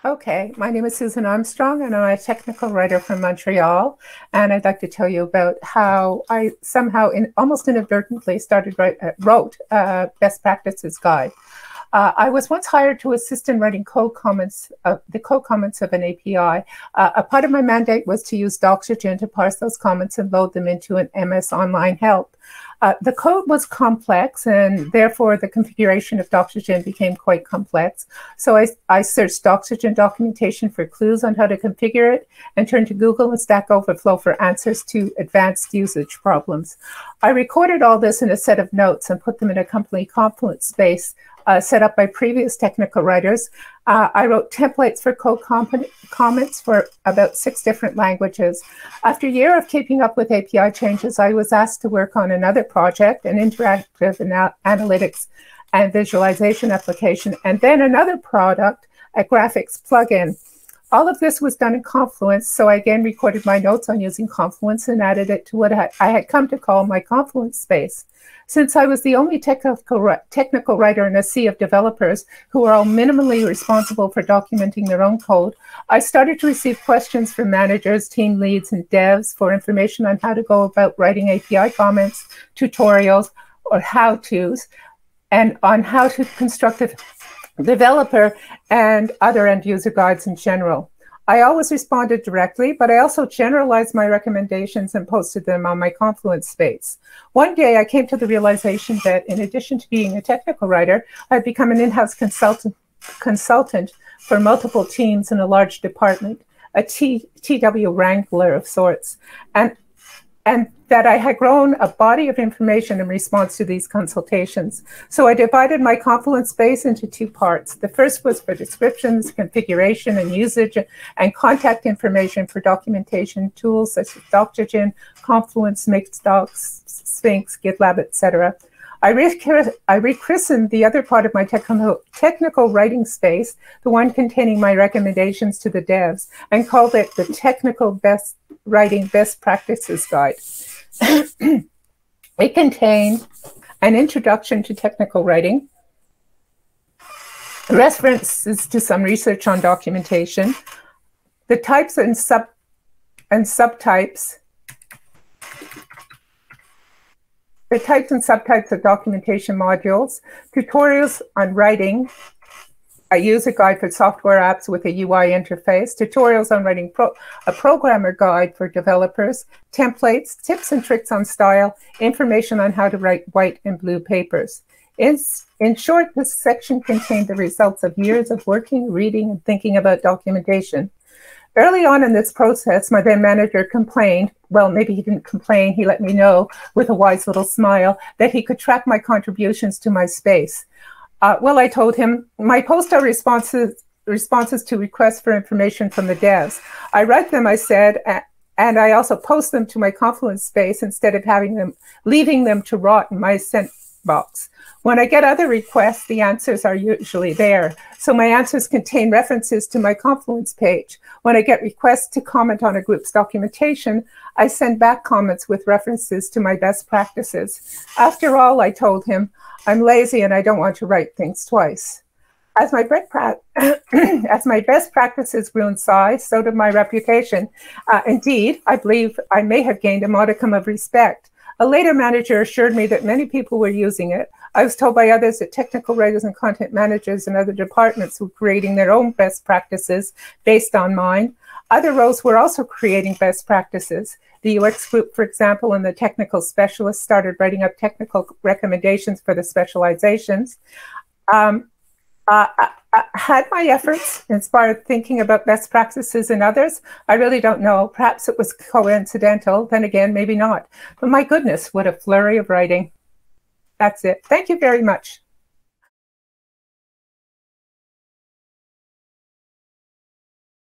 Okay, my name is Susan Armstrong, and I'm a technical writer from Montreal. And I'd like to tell you about how I somehow, almost inadvertently, wrote a best practices guide. I was once hired to assist in writing the code comments of an API. A part of my mandate was to use Doxygen to parse those comments and load them into an MS Online help. The code was complex, and therefore the configuration of Doxygen became quite complex. So I searched Doxygen documentation for clues on how to configure it, and turned to Google and Stack Overflow for answers to advanced usage problems. I recorded all this in a set of notes and put them in a company Confluence space set up by previous technical writers. I wrote templates for code comments for about 6 different languages. After a year of keeping up with API changes, I was asked to work on another project, an interactive analytics and visualization application, and then another product, a graphics plugin. All of this was done in Confluence, so I again recorded my notes on using Confluence and added it to what I had come to call my Confluence space. Since I was the only technical writer in a sea of developers who were all minimally responsible for documenting their own code, I started to receive questions from managers, team leads, and devs for information on how to go about writing API comments, tutorials, or how-tos, and on how to construct a developer and other end-user guides in general. I always responded directly, but I also generalized my recommendations and posted them on my Confluence space. One day, I came to the realization that in addition to being a technical writer, I'd become an in-house consultant for multiple teams in a large department, a TW wrangler of sorts, and that I had grown a body of information in response to these consultations. So I divided my Confluence space into 2 parts. The first was for descriptions, configuration, and usage, and contact information for documentation tools such as Doxygen, Confluence, Mixdocs, Sphinx, GitLab, etc. I rechristened the other part of my technical writing space, the one containing my recommendations to the devs, and called it the Technical Writing Best Practices Guide. It contained an introduction to technical writing, references to some research on documentation, the types and subtypes of documentation modules, tutorials on writing, a user guide for software apps with a UI interface, tutorials on writing a programmer guide for developers, templates, tips and tricks on style, information on how to write white and blue papers. In short, this section contained the results of years of working, reading, and thinking about documentation. Early on in this process, my then manager complained, well, maybe he didn't complain, he let me know with a wise little smile that he could track my contributions to my space. Well, I told him, my posts are responses to requests for information from the devs. I write them, I said, and I also post them to my Confluence space instead of leaving them to rot in my sent box. When I get other requests, the answers are usually there. So my answers contain references to my Confluence page. When I get requests to comment on a group's documentation, I send back comments with references to my best practices. After all, I told him, I'm lazy and I don't want to write things twice. As my best practices grew in size, so did my reputation. Indeed, I believe I may have gained a modicum of respect. A later manager assured me that many people were using it. I was told by others that technical writers and content managers and other departments were creating their own best practices based on mine. Other roles were also creating best practices. The UX group, for example, and the technical specialists started writing up technical recommendations for the specializations. Had my efforts inspired thinking about best practices in others? I really don't know. Perhaps it was coincidental. Then again, maybe not. But my goodness, what a flurry of writing. That's it. Thank you very much.